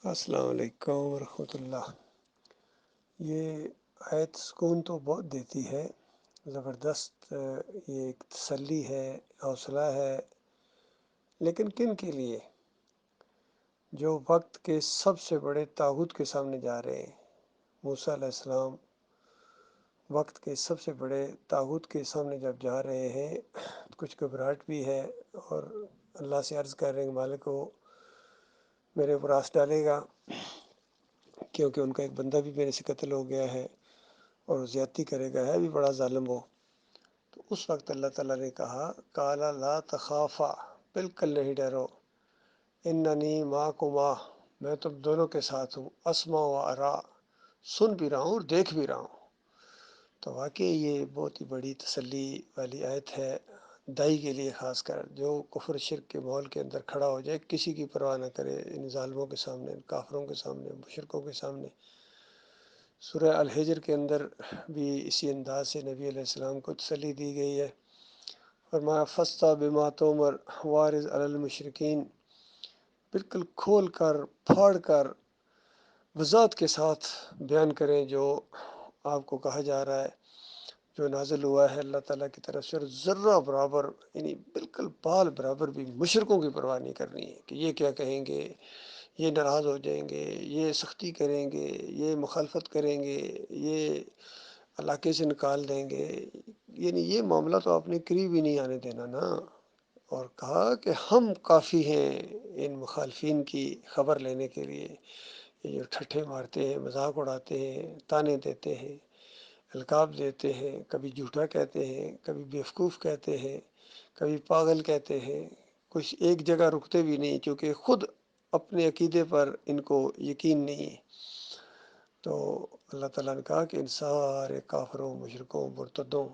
السلام علیکم ورحمۃ اللہ۔ یہ آیت سکون تو بہت دیتی ہے، زبردست، یہ ایک تسلی ہے، حوصلہ ہے، لیکن کن کے لیے؟ جو وقت کے سب سے بڑے طاغوت کے سامنے جا رہے ہیں۔ موسیٰ علیہ السلام وقت کے سب سے بڑے طاغوت کے سامنے جب جا رہے ہیں، کچھ گھبراہٹ بھی ہے، اور اللہ سے عرض کر رہے ہیں مالک کو میرے اوپر آس ڈالے گا، کیونکہ ان کا ایک بندہ بھی میرے سے قتل ہو گیا ہے اور زیادتی کرے گا، ہے بھی بڑا ظالم ہو۔ تو اس وقت اللہ تعالیٰ نے کہا کالا لا تخافا، بالکل نہیں ڈرو، اننی معکما، میں تم دونوں کے ساتھ ہوں، اسمع و ارا، سن بھی رہا ہوں اور دیکھ بھی رہا ہوں۔ تو واقعی یہ بہت ہی بڑی تسلی والی آیت ہے دائی کے لیے، خاص کر جو کفر شرک کے ماحول کے اندر کھڑا ہو جائے، کسی کی پرواہ نہ کرے، ان ظالموں کے سامنے، ان کافروں کے سامنے، مشرکوں کے سامنے۔ سورہ الحجر کے اندر بھی اسی انداز سے نبی علیہ السلام کو تسلی دی گئی ہے۔ فرمایا فستا بما تومر وارض علی المشرکین، بالکل کھول کر پھاڑ کر وضاحت کے ساتھ بیان کریں جو آپ کو کہا جا رہا ہے، جو نازل ہوا ہے اللہ تعالیٰ کی طرف سے، اور ذرہ برابر، یعنی بالکل بال برابر بھی مشرکوں کی پرواہ نہیں کرنی ہے کہ یہ کیا کہیں گے، یہ ناراض ہو جائیں گے، یہ سختی کریں گے، یہ مخالفت کریں گے، یہ علاقے سے نکال دیں گے، یعنی یہ معاملہ تو آپ نے قریب ہی نہیں آنے دینا نا۔ اور کہا کہ ہم کافی ہیں ان مخالفین کی خبر لینے کے لیے، یہ جو ٹھٹھے مارتے ہیں، مذاق اڑاتے ہیں، تانے دیتے ہیں، القاب دیتے ہیں، کبھی جھوٹا کہتے ہیں، کبھی بیوقوف کہتے ہیں، کبھی پاگل کہتے ہیں، کچھ ایک جگہ رکتے بھی نہیں، کیونکہ خود اپنے عقیدے پر ان کو یقین نہیں ہے۔ تو اللہ تعالیٰ نے کہا کہ ان سارے کافروں، مشرکوں، مرتدوں،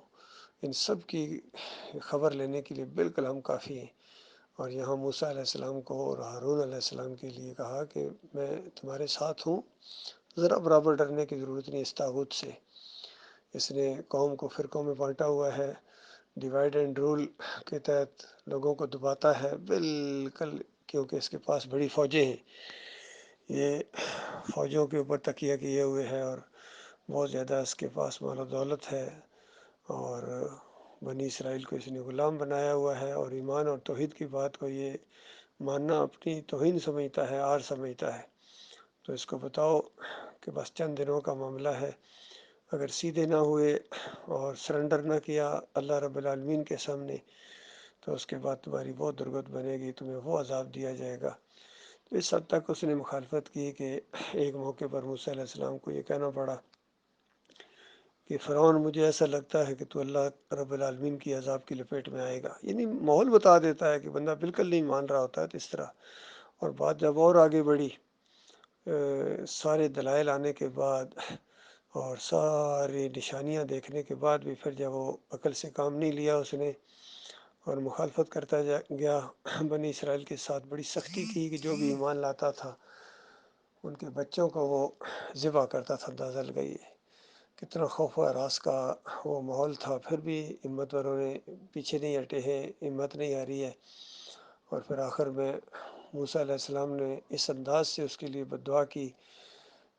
ان سب کی خبر لینے کے لیے بالکل ہم کافی ہیں۔ اور یہاں موسیٰ علیہ السلام کو اور ہارون علیہ السلام کے لیے کہا کہ میں تمہارے ساتھ ہوں، ذرا برابر ڈرنے کی ضرورت نہیں اس طاغوت سے۔ اس نے قوم کو فرقوں میں بانٹا ہوا ہے، ڈیوائڈ اینڈ رول کے تحت لوگوں کو دباتا ہے بالکل، کیونکہ اس کے پاس بڑی فوجیں ہیں، یہ فوجوں کے اوپر تکیہ کیے ہوئے ہے، اور بہت زیادہ اس کے پاس مال و دولت ہے، اور بنی اسرائیل کو اس نے غلام بنایا ہوا ہے، اور ایمان اور توحید کی بات کو یہ ماننا اپنی توہین سمجھتا ہے، عار سمجھتا ہے۔ تو اس کو بتاؤ کہ بس چند دنوں کا معاملہ ہے، اگر سیدھے نہ ہوئے اور سرنڈر نہ کیا اللہ رب العالمین کے سامنے، تو اس کے بعد تمہاری وہ درگت بنے گی، تمہیں وہ عذاب دیا جائے گا۔ تو اس حد تک اس نے مخالفت کی کہ ایک موقع پر موسیٰ علیہ السلام کو یہ کہنا پڑا کہ فرعون مجھے ایسا لگتا ہے کہ تو اللہ رب العالمین کی عذاب کی لپیٹ میں آئے گا، یعنی ماحول بتا دیتا ہے کہ بندہ بالکل نہیں مان رہا ہوتا ہے تو اس طرح۔ اور بات جب اور آگے بڑھی، سارے دلائل آنے کے بعد اور ساری نشانیاں دیکھنے کے بعد بھی پھر جب وہ عقل سے کام نہیں لیا اس نے، اور مخالفت کرتا گیا، بنی اسرائیل کے ساتھ بڑی سختی کی کہ جو بھی ایمان لاتا تھا ان کے بچوں کو وہ ذبح کرتا تھا، اندازہ لگائیے کتنا خوف و ہراس کا وہ ماحول تھا۔ پھر بھی ہمت والوں نے پیچھے نہیں ہٹے ہیں، ہمت نہیں آ رہی ہے، اور پھر آخر میں موسیٰ علیہ السلام نے اس انداز سے اس کے لیے بد دعا کی،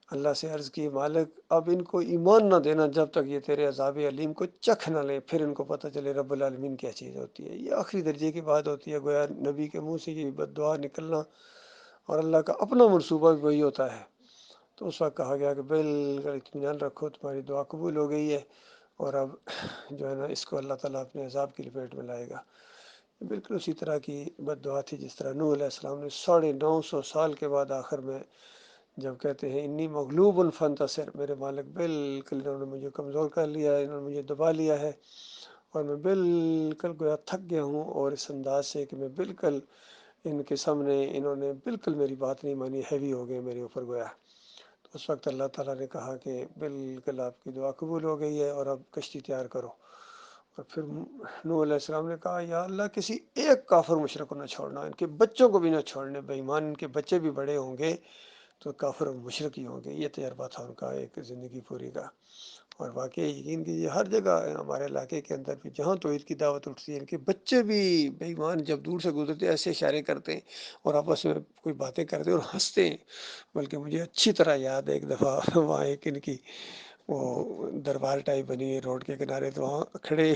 اللہ سے عرض کی مالک اب ان کو ایمان نہ دینا جب تک یہ تیرے عذاب علیم کو چکھ نہ لے، پھر ان کو پتہ چلے رب العالمین کیا چیز ہوتی ہے۔ یہ آخری درجے کی بات ہوتی ہے، گویا نبی کے منہ سے یہ بد دعا نکلنا اور اللہ کا اپنا منصوبہ بھی وہی ہوتا ہے۔ تو اس وقت کہا گیا کہ بالکل اطمینان رکھو، تمہاری دعا قبول ہو گئی ہے، اور اب جو ہے نا اس کو اللہ تعالیٰ اپنے عذاب کی لپیٹ میں لائے گا۔ بالکل اسی طرح کی بد دعا تھی جس طرح نوح علیہ السلام نے 950 سال کے بعد آخر میں جب کہتے ہیں انی مغلوب فانتصر، میرے مالک بالکل انہوں نے مجھے کمزور کر لیا ہے، انہوں نے مجھے دبا لیا ہے، اور میں بالکل گویا تھک گیا ہوں، اور اس انداز سے کہ میں بالکل ان کے سامنے انہوں نے بالکل میری بات نہیں مانی، ہیوی ہو گئے میرے اوپر گویا۔ تو اس وقت اللہ تعالیٰ نے کہا کہ بالکل آپ کی دعا قبول ہو گئی ہے، اور اب کشتی تیار کرو۔ اور پھر نوح علیہ السلام نے کہا یا اللہ کسی ایک کافر مشرک کو نہ چھوڑنا، ان کے بچوں کو بھی نہ چھوڑنے، بے ایمان ان کے بچے بھی بڑے ہوں گے تو کافر و مشرک ہی ہوں گے۔ یہ تجربہ تھا ان کا ایک زندگی پوری کا، اور واقعی یقین کیجیے ہر جگہ ہمارے علاقے کے اندر بھی جہاں توحید کی دعوت اٹھتی ہے، ان کے بچے بھی بے ایمان جب دور سے گزرتے ہیں ایسے اشارے کرتے ہیں اور آپس میں کوئی باتیں کرتے ہیں اور ہنستے ہیں۔ بلکہ مجھے اچھی طرح یاد ہے ایک دفعہ وہاں ایک ان کی وہ دربار ٹائپ بنی ہے روڈ کے کنارے، تو وہاں کھڑے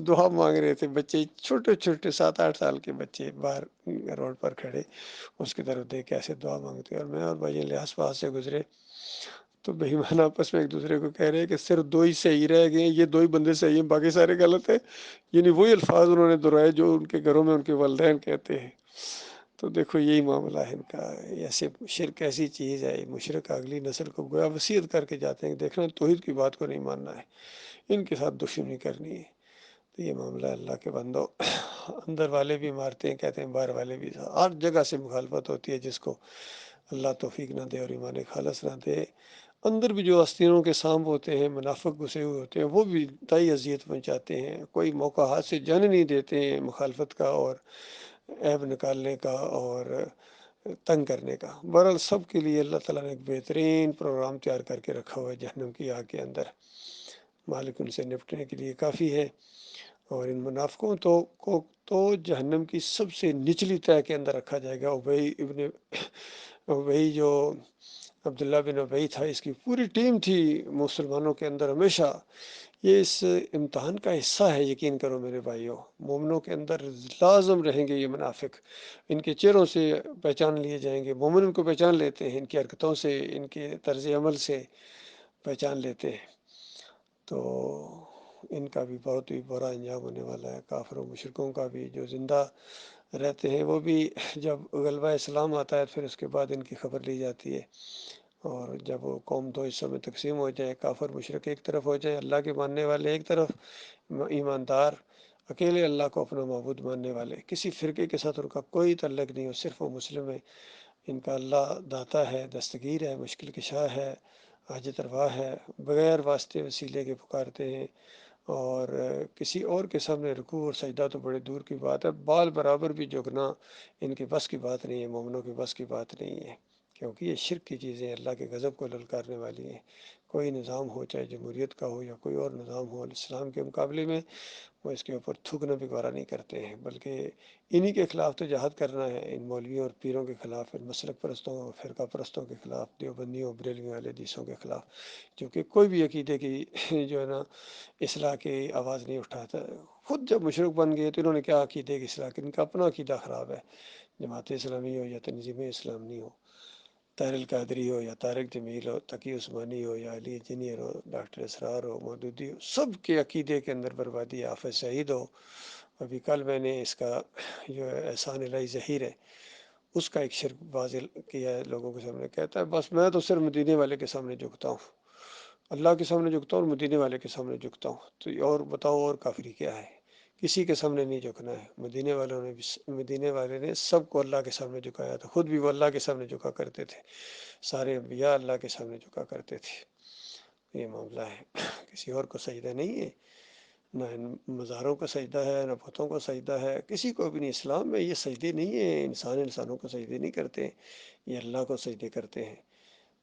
دعا مانگ رہے تھے بچے، چھوٹے چھوٹے 7-8 سال کے بچے باہر روڈ پر کھڑے، اس کی طرف دیکھ کے ایسے دعا مانگتے، اور میں اور بھائی لحاظ پاس سے گزرے تو بے ایمان آپس میں ایک دوسرے کو کہہ رہے ہیں کہ صرف 2 ہی صحیح رہ گئے ہیں، یہ 2 ہی بندے صحیح ہیں، باقی سارے غلط ہیں۔ یعنی وہی الفاظ انہوں نے دہرائے جو ان کے گھروں میں ان کے والدین کہتے ہیں۔ تو دیکھو یہی معاملہ ہے ان کا، ایسے شرک ایسی چیز ہے، مشرک اگلی نسل کو گویا وصیت کر کے جاتے ہیں، دیکھنا توحید کی بات کو نہیں ماننا ہے، ان کے ساتھ دشمنی کرنی ہے۔ تو یہ معاملہ اللہ کے بندو، اندر والے بھی مارتے ہیں کہتے ہیں، باہر والے بھی، ہر جگہ سے مخالفت ہوتی ہے، جس کو اللہ توفیق نہ دے اور ایمان خالص نہ دے۔ اندر بھی جو آستینوں کے سانپ ہوتے ہیں، منافق گھسے ہوئے ہوتے ہیں، وہ بھی انتہائی اذیت پہنچاتے ہیں، کوئی موقع ہاتھ سے جانے نہیں دیتے ہیں مخالفت کا اور عیب نکالنے کا اور تنگ کرنے کا۔ بہرحال سب کے لیے اللہ تعالیٰ نے ایک بہترین پروگرام تیار کر کے رکھا ہوا ہے جہنم کی آگ کے اندر، مالک ان سے نپٹنے کے لیے کافی ہے۔ اور ان منافقوں کو تو جہنم کی سب سے نچلی تہہ کے اندر رکھا جائے گا۔ ابئی جو عبداللہ بن ابئی تھا، اس کی پوری ٹیم تھی مسلمانوں کے اندر ہمیشہ۔ یہ اس امتحان کا حصہ ہے، یقین کرو میرے بھائیوں، مومنوں کے اندر لازم رہیں گے یہ منافق، ان کے چہروں سے پہچان لیے جائیں گے، مومن ان کو پہچان لیتے ہیں، ان کی حرکتوں سے، ان کے طرز عمل سے پہچان لیتے ہیں۔ تو ان کا بھی بہت ہی برا انجام ہونے والا ہے، کافر و مشرکوں کا بھی، جو زندہ رہتے ہیں وہ بھی جب غلبہ اسلام آتا ہے پھر اس کے بعد ان کی خبر لی جاتی ہے، اور جب وہ قوم 2 حصوں میں تقسیم ہو جائے، کافر مشرک ایک طرف ہو جائے، اللہ کے ماننے والے ایک طرف، ایماندار اکیلے اللہ کو اپنا معبود ماننے والے، کسی فرقے کے ساتھ ان کا کوئی تعلق نہیں ہو، صرف وہ مسلم ہے، ان کا اللہ داتا ہے، دستگیر ہے، مشکل کشا ہے، حاجت روا ہے، بغیر واسطے وسیلے کے پکارتے ہیں، اور کسی اور کے سامنے رکوع اور سجدہ تو بڑے دور کی بات ہے، بال برابر بھی جھکنا ان کے بس کی بات نہیں ہے، مومنوں کے بس کی بات نہیں ہے، کیونکہ یہ شرک کی چیزیں اللہ کے غضب کو للکارنے والی ہیں۔ کوئی نظام ہو، چاہے جمہوریت کا ہو یا کوئی اور نظام ہو، اسلام کے مقابلے میں وہ اس کے اوپر تھوکنا بھی گوارا نہیں کرتے ہیں، بلکہ انہی کے خلاف تو جہاد کرنا ہے، ان مولویوں اور پیروں کے خلاف، ان مسلک پرستوں اور فرقہ پرستوں کے خلاف، دیوبندیوں بریلویوں اہل حدیثوں کے خلاف، کیونکہ کوئی بھی عقیدے کی جو ہے نا اصلاح کی آواز نہیں اٹھاتا۔ خود جب مشرک بن گئے تو انہوں نے کیا عقیدے کی اصلاح کی، ان کا اپنا عقیدہ خراب ہے، جماعت اسلامی ہو یا تنظیم اسلامی ہو، طاہر القادری ہو یا طارق جمیل ہو، تقی عثمانی ہو یا علی انجینئر ہو، ڈاکٹر اسرار ہو، مودودی ہو، سب کے عقیدے کے اندر بربادی ہے، حافظ سعید ہو۔ ابھی کل میں نے اس کا جو ہے احسان الہی ظہیر ہے، اس کا ایک شرک واضح کیا ہے لوگوں کے سامنے، کہتا ہے بس میں تو صرف مدینے والے کے سامنے جھکتا ہوں، اللہ کے سامنے جھکتا ہوں اور مدینے والے کے سامنے جھکتا ہوں۔ تو اور بتاؤ اور کافری کیا ہے؟ کسی کے سامنے نہیں جھکنا ہے۔ مدینے والے نے سب کو اللہ کے سامنے جھکایا تھا، خود بھی وہ اللہ کے سامنے جھکا کرتے تھے، سارے انبیاء اللہ کے سامنے جھکا کرتے تھے۔ یہ معاملہ ہے، کسی اور کو سجدہ نہیں ہے، نہ مزاروں کا سجدہ ہے، نہ بتوں کا سجدہ ہے، کسی کو بھی نہیں۔ اسلام میں یہ سجدے نہیں ہیں، انسانوں کو سجدے نہیں کرتے، یہ اللہ کو سجدے کرتے ہیں۔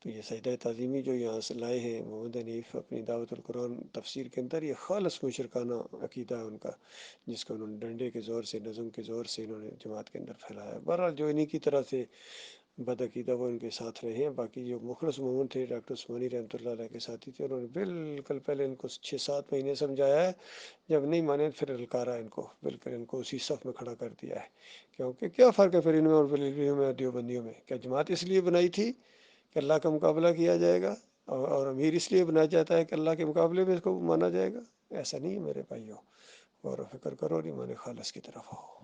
تو یہ سجدہ تعظیمی جو یہاں سے لائے ہیں محمد حنیف اپنی دعوت القرآن تفسیر کے اندر، یہ خالص مشرکانہ عقیدہ ہے ان کا، جس کو انہوں نے ڈنڈے کے زور سے، نظم کے زور سے انہوں نے جماعت کے اندر پھیلایا ہے۔ بہرحال جو انہی کی طرح سے بد عقیدہ وہ ان کے ساتھ رہے ہیں، باقی جو مخلص مومن تھے ڈاکٹر عثمانی رحمۃ اللہ علیہ کے ساتھی تھے، انہوں نے بالکل پہلے ان کو 6-7 مہینے سمجھایا ہے، جب نہیں مانے پھر للکارا ان کو، بالکل ان کو اسی صف میں کھڑا کر دیا ہے، کیونکہ کیا فرق ہے پھر ان میں اور بریلویوں میں اور دیوبندیوں میں؟ کیا جماعت اس لیے بنائی تھی کہ اللہ کا مقابلہ کیا جائے گا، اور امیر اس لیے بنایا جاتا ہے کہ اللہ کے مقابلے میں اس کو مانا جائے گا؟ ایسا نہیں ہے میرے بھائیوں، غور و فکر کرو اور ایمان خالص کی طرف آؤ۔